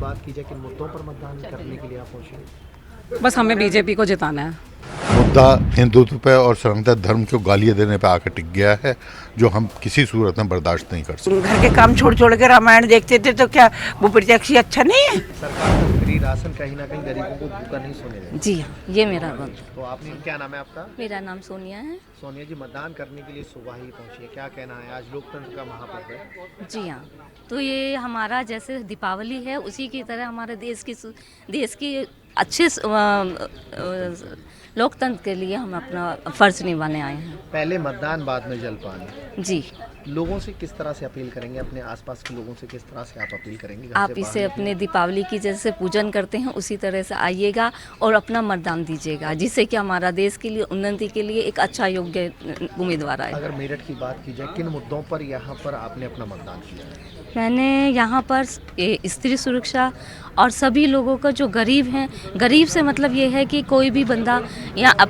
बात की जाए किन मुद्दों पर मतदान करने के लिए आप पहुंचे? बस हमें बीजेपी को जिताना है। मुद्दा हिंदुत्व पे और सनातन धर्म को गालियां देने पे आकर टिक गया है, जो हम किसी सूरत में बर्दाश्त नहीं कर सकते। घर के काम छोड़ छोड़ के रामायण देखते थे तो क्या वो प्रत्याशी अच्छा नहीं है? सरकार का फ्री राशन कहीं ना कहीं गरीबों को भूखा नहीं सोने देगा। जी हाँ, ये मेरा मत। तो आपने, क्या नाम है आपका? मेरा नाम सोनिया है। सोनिया जी, मतदान करने के लिए सुबह ही पहुंची है, क्या कहना है? आज लोकतंत्र का महापर्व है। जी हाँ, तो ये हमारा जैसे दीपावली है उसी की तरह हमारे देश की अच्छे लोकतंत्र के लिए हम अपना फर्ज निभाने आए हैं। पहले मतदान बाद में जलपान। जी, लोगों से किस तरह से अपील करेंगे? अपने आसपास के लोगों से किस तरह से आप अपील करेंगे? घर आप से इसे बाहर अपने दीपावली की जैसे पूजन करते हैं उसी तरह से आइएगा और अपना मतदान दीजिएगा, जिससे कि हमारा देश के लिए उन्नति के लिए एक अच्छा योग्य उम्मीदवार आए। अगर मेरठ की बात की जाए, किन मुद्दों पर यहाँ पर आपने अपना मतदान किया है? मैंने यहाँ पर स्त्री सुरक्षा और सभी लोगों का जो गरीब हैं, गरीब से मतलब ये है कि कोई भी बंदा यहाँ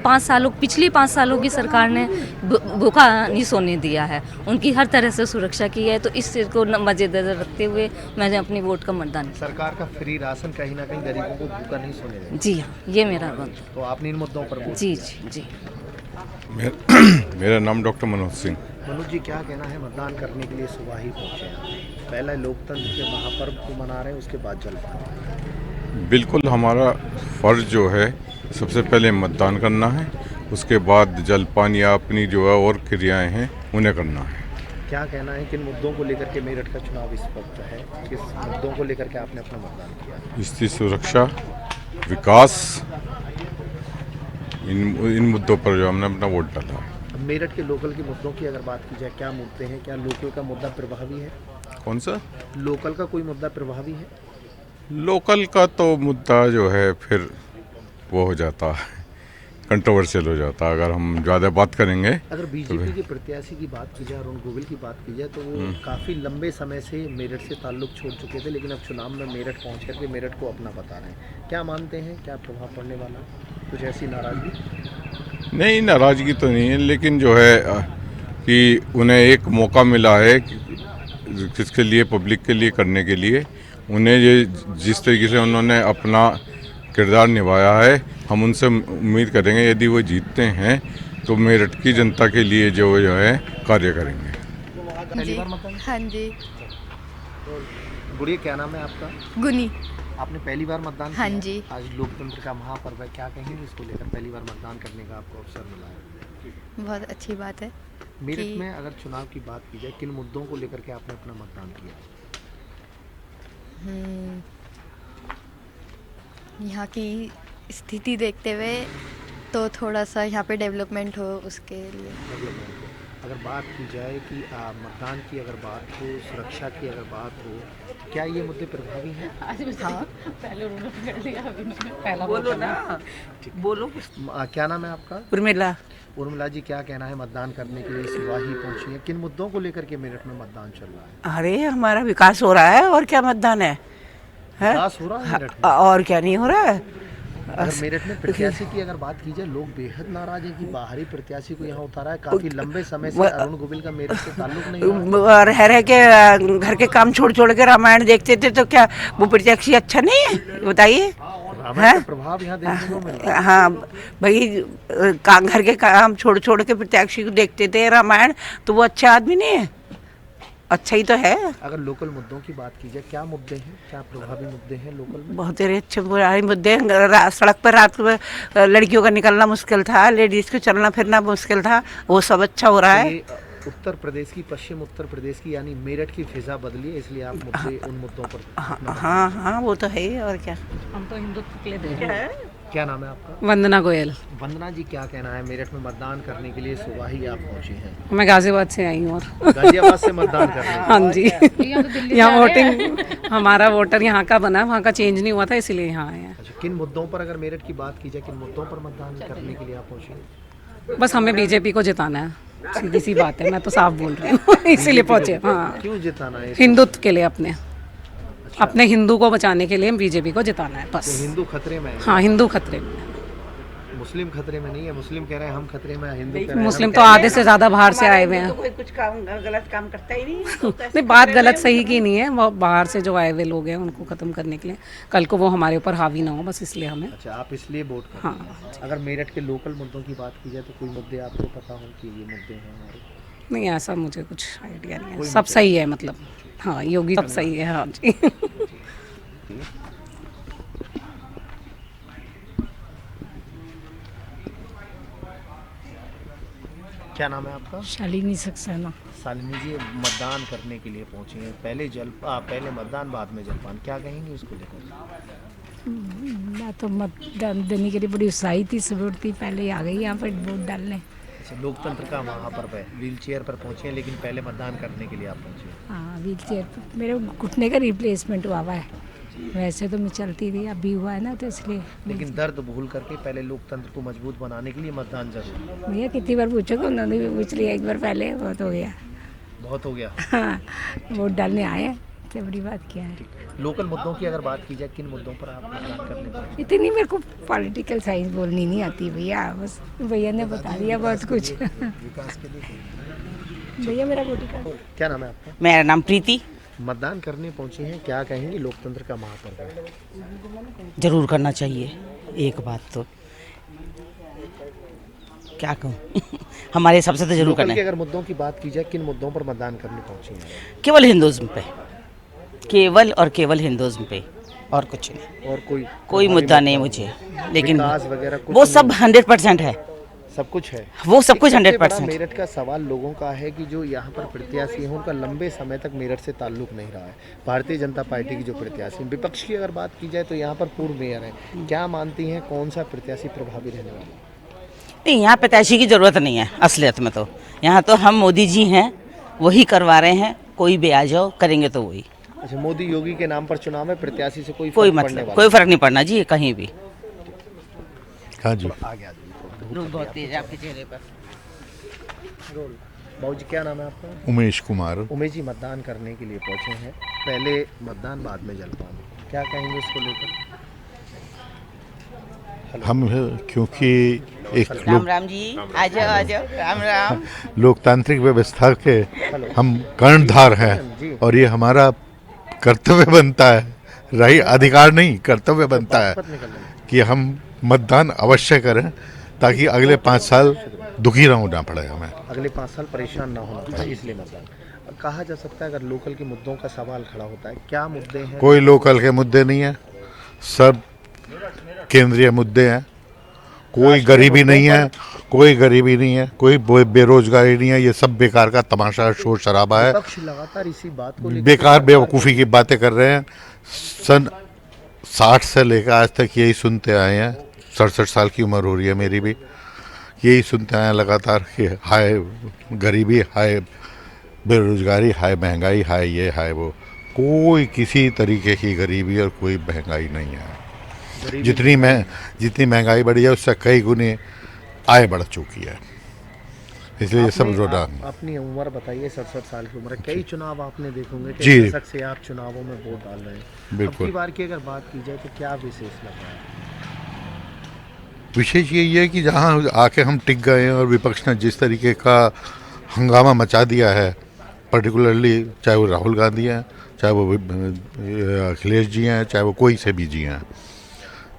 पिछली 5 सालों की सरकार ने भूखा नहीं सोने दिया है, उनकी हर तरह से सुरक्षा की है। तो इस चीज़ को मद्देनजर रखते हुए मैंने अपनी वोट का मतदान किया। सरकार का फ्री राशन कहीं ना कहीं गरीबों को भूखा नहीं सोने देगा। जी हाँ, ये मेरा मत। तो आपने इन मुद्दों पर वोट जी किया। जी जी। मेरा नाम डॉक्टर मनोज सिंह। मनोज जी, क्या कहना है? मतदान करने के लिए सुबह ही पहुंचे हैं, पहला लोकतंत्र के महापर्व को मना रहे हैं, उसके बाद जलपान। बिल्कुल, हमारा फ़र्ज जो है सबसे पहले मतदान करना है, उसके बाद जलपान या अपनी जो है और क्रियाएं हैं उन्हें करना है। क्या कहना है? किन मुद्दों को लेकर के मेरठ का चुनाव इस वक्त है? किस मुद्दों को लेकर के आपने अपना मतदान किया? स्त्री सुरक्षा, विकास, इन मुद्दों पर जो हमने अपना वोट डाला है। अब मेरठ के लोकल के मुद्दों की अगर बात की जाए, क्या मुद्दे हैं? क्या लोकल का मुद्दा प्रभावी है? कौन सा? लोकल का कोई मुद्दा प्रभावी है? लोकल का तो मुद्दा जो है फिर वो हो जाता है, कंट्रोवर्शियल हो जाता है अगर हम ज़्यादा बात करेंगे। अगर बीजेपी के प्रत्याशी की बात की जाए, अरुण गोविल की बात की जाए, तो वो काफ़ी लंबे समय से मेरठ से ताल्लुक छोड़ चुके थे, लेकिन अब चुनाव में मेरठ पहुंच करके मेरठ को अपना बता रहे हैं। क्या मानते हैं, क्या प्रभाव पड़ने वाला? कुछ ऐसी नाराज़गी? नहीं, नाराज़गी तो नहीं है, लेकिन जो है कि उन्हें एक मौका मिला है किसके लिए, पब्लिक के लिए करने के लिए। उन्हें ये जिस तरीके से उन्होंने अपना किरदार निभाया है, हम उनसे उम्मीद करेंगे यदि वो जीतते हैं तो मेरठ की जनता के लिए जो है कार्य करेंगे। जी, हाँ जी। तो गुड़िया, क्या नाम है आपका? गुनी। आपने पहली बार मतदान हाँ किया? जी। आज लोकतंत्र का महापर्व है, क्या कहेंगे इसको लेकर? पहली बार मतदान करने का आपको अवसर मिला है, बहुत अच्छी बात है। मेरठ में अगर चुनाव की बात की जाए, किन मुद्दों को लेकर के आपने अपना मतदान किया? यहाँ की स्थिति देखते हुए तो थोड़ा सा यहाँ पे डेवलपमेंट हो उसके लिए। अगर बात की जाए कि मतदान की अगर बात हो, सुरक्षा की अगर बात हो, तो क्या ये मुद्दे प्रभावी हैं? हाँ, बोलो ना, बोलो। क्या नाम है आपका? उर्मिला। उर्मिला जी, क्या कहना है? मतदान करने के लिए सुबह ही पहुंची है, किन मुद्दों को लेकर के मेरठ में मतदान चल रहा है? अरे हमारा विकास हो रहा है, और क्या मतदान है? विकास हो रहा है मेरठ में? और क्या नहीं हो रहा है? अगर मेरठ में प्रत्याशी की अगर बात की जाए, लोग बेहद नाराज है कि बाहरी प्रत्याशी को यहाँ उतारा है। काफी लंबे समय से अरुण गोविल का मेरठ से ताल्लुक नहीं है। रह के घर के काम छोड़ छोड़ के रामायण देखते थे तो क्या वो प्रत्याशी अच्छा नहीं है? बताइए। रामायण का प्रभाव यहाँ देखने को मिल रहा है। हाँ भाई, घर के काम छोड़ छोड़ के प्रत्याशी को देखते थे रामायण, तो वो अच्छा आदमी नहीं है? अच्छा ही तो है। अगर लोकल मुद्दों की बात की जाए, क्या मुद्दे हैं, क्या प्रभावी मुद्दे हैं लोकल में? बहुत ही अच्छे बुराई मुद्दे हैं। सड़क पर रात को लड़कियों का निकलना मुश्किल था, लेडीज़ को चलना फिरना मुश्किल था, वो सब अच्छा हो रहा है। उत्तर प्रदेश की, पश्चिम उत्तर प्रदेश की, यानी मेरठ की फिजा बदली है, इसलिए आप मुद्दे उन मुद्दों पर। हाँ, वो तो है ही, और क्या। हम तो हिंदुत्व के लिए दे रहे हैं। क्या नाम है आपका? वंदना गोयल। वंदना जी, क्या कहना है? मेरठ में मतदान करने के लिए सुबह ही आप पहुंची हैं। मैं गाजियाबाद से आई हूँ और गाजियाबाद से मतदान करने। हाँ जी, यहाँ वोटिंग, हमारा वोटर यहाँ का बना, वहाँ का चेंज नहीं हुआ था, इसीलिए यहाँ आए हैं। अच्छा, किन मुद्दों पर अगर मेरठ की बात की जाए, किन मुद्दों पर मतदान करने के लिए आप पहुंची? बस हमें बीजेपी को जिताना है, सीधी सी बात है, मैं तो साफ बोल रही हूँ। इसीलिए पहुँचे। हाँ, क्यों जिताना है? हिंदुत्व के लिए, अपने हिंदू को बचाने के लिए बीजेपी को जिताना है बस। तो हिंदू खतरे में है? हाँ, हिंदू खतरे में। मुस्लिम खतरे में नहीं है, मुस्लिम कह रहे हैं हम खतरे में, हिंदू कह रहे हैं मुस्लिम तो आधे से ज़्यादा बाहर से आए हुए हैं। कोई कुछ काम गलत काम करता ही नहीं नहीं, बात गलत सही की नहीं है, वो बाहर से जो आए हुए लोग हैं उनको ख़त्म करने के लिए, कल को वो हमारे ऊपर हावी ना हो, बस इसलिए हमें। अच्छा, आप इसलिए वोट करते हैं। हाँ, अगर मेरठ के लोकल मुद्दों की बात की जाए तो कोई मुद्दे आपको पता हो कि ये मुद्दे हैं हमारे? नहीं ऐसा मुझे कुछ आइडिया नहीं है, सब सही है मतलब। हाँ, योगी सब सही है। हाँ जी। क्या नाम है आपका? शालिनी सक्सेना। शालिनी जी, मतदान करने के लिए पहुंचे हैं, पहले मतदान बाद में जलपान, क्या कहेंगे उसको लेकर? मैं तो मतदान देने के लिए बड़ी उत्साही थी, सुबह उठती पहले ही आ गई यहाँ पर वोट डालने। अच्छा, लोकतंत्र का वहाँ पर व्हील चेयर पर पहुंचे हैं, लेकिन पहले मतदान करने के लिए आप पहुंचे हैं। हाँ, व्हील चेयर पर मेरे घुटने का रिप्लेसमेंट हुआ है, वैसे तो मैं चलती थी, अभी हुआ है ना तो इसलिए। लेकिन दर्द भूल करके पहले लोकतंत्र को मजबूत बनाने के लिए मतदान जरूरी है। भैया कितनी बार पूछोगे, उन्होंने भी पूछ लिया एक बार पहले, बहुत हो गया। बहुत हो गया। हाँ, वोट डालने आए हैं, तो बड़ी बात क्या है। लोकल मुद्दों की अगर बात की जाए, किन मुद्दों पर आप मतदान करने पहुंचे? इतनी मेरे को पॉलिटिकल साइंस बोलनी नहीं आती भैया, बस भैया ने बता दिया बहुत कुछ। विकास के लिए। भैया मेरा वोटिंग कार्ड। क्या नाम है आपका? मेरा नाम प्रीति। मतदान करने पहुंचे हैं, क्या कहेंगे लोकतंत्र का महापर्व है? जरूर करना चाहिए, एक बात तो क्या कहूँ हमारे हिसाब से तो जरूर लोकल करना के है। अगर मुद्दों की बात की जाए, किन मुद्दों पर मतदान करने पहुंचे हैं? केवल हिंदुज़्म पे, केवल और केवल हिंदुज़्म पे, और कुछ नहीं। और कोई मुद्दा नहीं मुझे, लेकिन विकास वगैरह कुछ वो नहीं? सब 100% है, सब कुछ है। वो सब कुछ सबसे बड़ा 100%। मेरठ का सवाल लोगों का है कि जो यहाँ पर प्रत्याशी हैं उनका लंबे समय तक मेरठ से ताल्लुक नहीं रहा है। भारतीय जनता पार्टी की जो प्रत्याशी, विपक्ष की अगर बात की जाए तो यहाँ पर पूर्व मेयर हैं, क्या मानती हैं कौन सा प्रत्याशी प्रभावी रहने वाला है? नहीं, यहाँ प्रत्याशी की ज़रूरत नहीं है असलियत में, तो यहाँ तो हम मोदी जी हैं, वही करवा रहे हैं, कोई भी आ जाओ करेंगे तो वही। अच्छा, मोदी योगी के नाम पर चुनाव में प्रत्याशी से कोई कोई फर्क पड़ने मतलब वाला कोई फर्क नहीं पड़ना जी कहीं भी। हाँ जी। आगे आ जाइए। बहुत तेज है आपके चेहरे पर। बाबू जी, क्या नाम है आपका? उमेश कुमार। उमेश जी, मतदान करने के लिए पहुंचे हैं, पहले मतदान बाद में जलपान, क्या कहेंगे इसको लेकर? हम क्योंकि एक राम राम जी, आ जाओ राम राम। लोकतांत्रिक व्यवस्था के हम कर्णधार हैं और ये हमारा कर्तव्य बनता है, रही अधिकार नहीं, कर्तव्य बनता है कि हम मतदान अवश्य करें ताकि अगले 5 साल दुखी ना होना पड़े हमें। अगले 5 साल परेशान ना होना चाहिए, इसलिए मतदान। कहा जा सकता है अगर लोकल के मुद्दों का सवाल खड़ा होता है, क्या मुद्दे हैं? कोई लोकल के मुद्दे नहीं है, सब केंद्रीय मुद्दे हैं। कोई गरीबी नहीं है, कोई गरीबी नहीं है, कोई बेरोजगारी नहीं है, ये सब बेकार का तमाशा शोर शराबा है। विपक्ष लगातार इसी बात को लेकर बेकार बेवकूफ़ी की बातें कर रहे हैं। सन 60 से लेकर आज तक यही सुनते आए हैं, 67 साल की उम्र हो रही है मेरी भी, यही सुनते आए हैं लगातार कि हाय गरीबी, हाय बेरोजगारी, हाय महंगाई, हाय ये हाय वो। कोई किसी तरीके की गरीबी और कोई महंगाई नहीं है। जितनी महंगाई बढ़ी है उससे कई गुने आय बढ़ चुकी है, इसलिए ये सब रुझान। अपनी उम्र बताइए, 67 साल की उम्र, कई चुनाव आपने देखे होंगे, जी। कई दशक से आप चुनावों में वोट डाल रहे हैं। बिल्कुल। अब की बार की अगर बात की जाए तो क्या विशेष लग रहा है? विशेष यही है कि जहाँ आके हम टिक गए हैं और विपक्ष ने जिस तरीके का हंगामा मचा दिया है, पर्टिकुलरली चाहे वो राहुल गांधी हैं, चाहे वो अखिलेश जी हैं, चाहे वो कोई से भी जी हैं,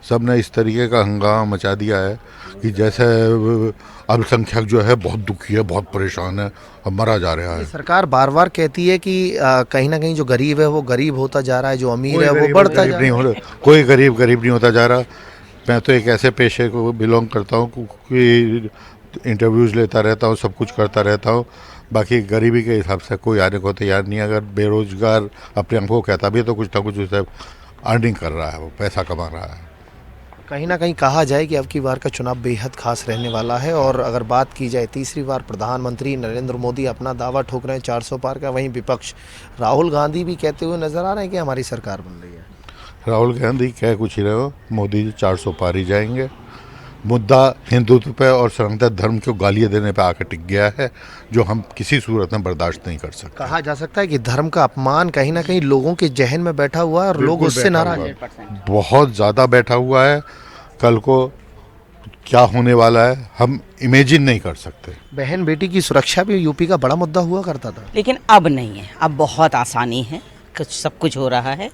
सब ने इस तरीके का हंगामा मचा दिया है कि जैसे अल्पसंख्यक जो है बहुत दुखी है, बहुत परेशान है और मरा जा रहा है। सरकार बार बार कहती है कि कहीं ना कहीं जो गरीब है वो गरीब होता जा रहा है, जो अमीर है वो बढ़ता जा रहा है। कोई गरीब नहीं होता जा रहा। मैं तो एक ऐसे पेशे को बिलोंग करता हूँ कि इंटरव्यूज़ लेता रहता हूँ, सब कुछ करता रहता हूँ, बाकी गरीबी के हिसाब से कोई आने को तैयार नहीं है। अगर बेरोजगार अपने आप को कहता भी है तो कुछ ना कुछ उसे अर्निंग कर रहा है, वो पैसा कमा रहा है। कहीं ना कहीं कहा जाए कि अब की बार का चुनाव बेहद खास रहने वाला है, और अगर बात की जाए तीसरी बार प्रधानमंत्री नरेंद्र मोदी अपना दावा ठोक रहे हैं 400 पार का, वहीं विपक्ष राहुल गांधी भी कहते हुए नजर आ रहे हैं कि हमारी सरकार बन रही है। राहुल गांधी कह कुछ ही रहे हो, मोदी जी 400 पार ही जाएंगे। मुद्दा हिंदुत्व पे और सनातन धर्म को गालियाँ देने पे आकर टिक गया है, जो हम किसी सूरत में बर्दाश्त नहीं कर सकते। कहा जा सकता है कि धर्म का अपमान कहीं ना कहीं लोगों के जहन में बैठा हुआ है और लोग उससे नाराज हैं। बहुत ज़्यादा बैठा हुआ है। कल को क्या होने वाला है हम इमेजिन नहीं कर सकते। बहन बेटी की सुरक्षा भी यूपी का बड़ा मुद्दा हुआ करता था। लेकिन अब नहीं है, अब बहुत आसानी है, सब कुछ हो रहा है।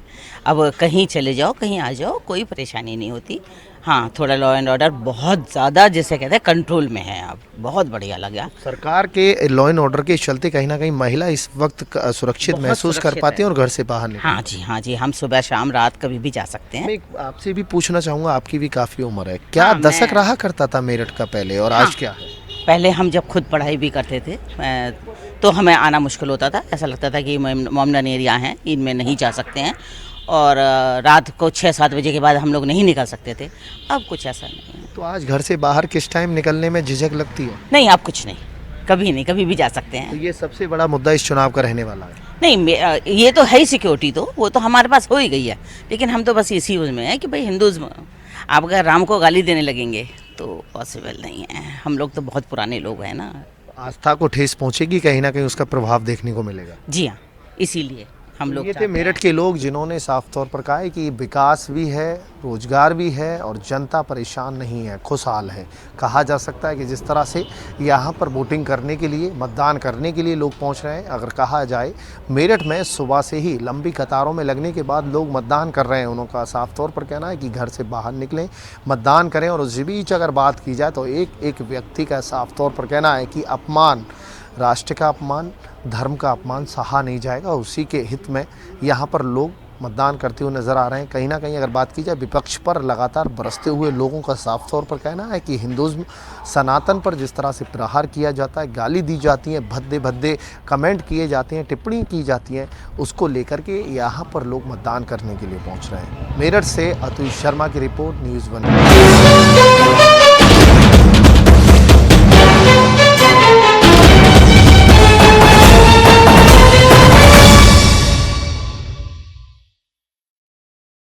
अब कहीं चले जाओ, कहीं आ जाओ, कोई परेशानी नहीं होती। हाँ, थोड़ा लॉ एंड ऑर्डर बहुत ज़्यादा जिसे कहते हैं कंट्रोल में है, अब बहुत बढ़िया लगा। सरकार के लॉ एंड ऑर्डर के चलते कहीं ना कहीं महिला इस वक्त सुरक्षित बहुत महसूस कर सुरक्षित पाती हैं है। और घर से बाहर निकल। हाँ जी, हाँ जी, हम सुबह शाम रात कभी भी जा सकते हैं। मैं आपसे भी पूछना चाहूँगा, आपकी भी काफ़ी उम्र है, क्या हाँ, दशक मैं- रहा करता था मेरठ का पहले और आज क्या है? पहले हम जब खुद पढ़ाई भी करते थे तो हमें आना मुश्किल होता था। ऐसा लगता था कि मॉमडन एरिया हैं, इनमें नहीं जा सकते हैं, और रात को 6-7 बजे के बाद हम लोग नहीं निकल सकते थे। अब कुछ ऐसा नहीं है। तो आज घर से बाहर किस टाइम निकलने में झिझक लगती है? नहीं, अब कुछ नहीं, कभी नहीं, कभी भी जा सकते तो हैं। ये सबसे बड़ा मुद्दा इस चुनाव का रहने वाला है। नहीं, ये तो है ही सिक्योरिटी, तो वो तो हमारे पास हो ही गई है। लेकिन हम तो बस इसी उसमें है कि भाई हिंदूज़, आप अगर राम को गाली देने लगेंगे तो पॉसिबल नहीं है। हम लोग तो बहुत पुराने लोग हैं ना। आस्था को ठेस पहुंचेगी, कहीं ना कहीं उसका प्रभाव देखने को मिलेगा। जी हाँ, इसीलिए हम लोग ये थे चाहते हैं। मेरठ के लोग जिन्होंने साफ तौर पर कहा है कि विकास भी है, रोजगार भी है और जनता परेशान नहीं है, खुशहाल है। कहा जा सकता है कि जिस तरह से यहाँ पर वोटिंग करने के लिए, मतदान करने के लिए लोग पहुँच रहे हैं, अगर कहा जाए मेरठ में सुबह से ही लंबी कतारों में लगने के बाद लोग मतदान कर रहे हैं। उनका साफ तौर पर कहना है कि घर से बाहर निकलें, मतदान करें। और उस बीच अगर बात की जाए तो एक व्यक्ति का साफ तौर पर कहना है कि अपमान, राष्ट्र का अपमान, धर्म का अपमान सहा नहीं जाएगा। उसी के हित में यहाँ पर लोग मतदान करते हुए नजर आ रहे हैं। कहीं ना कहीं अगर बात की जाए विपक्ष पर लगातार बरसते हुए लोगों का साफ तौर पर कहना है कि हिंदुज़्म, सनातन पर जिस तरह से प्रहार किया जाता है, गाली दी जाती है, भद्दे भद्दे कमेंट किए जाते हैं, टिप्पणी की जाती है, उसको लेकर के यहाँ पर लोग मतदान करने के लिए पहुँच रहे हैं। मेरठ से अतुल शर्मा की रिपोर्ट, न्यूज़ 1।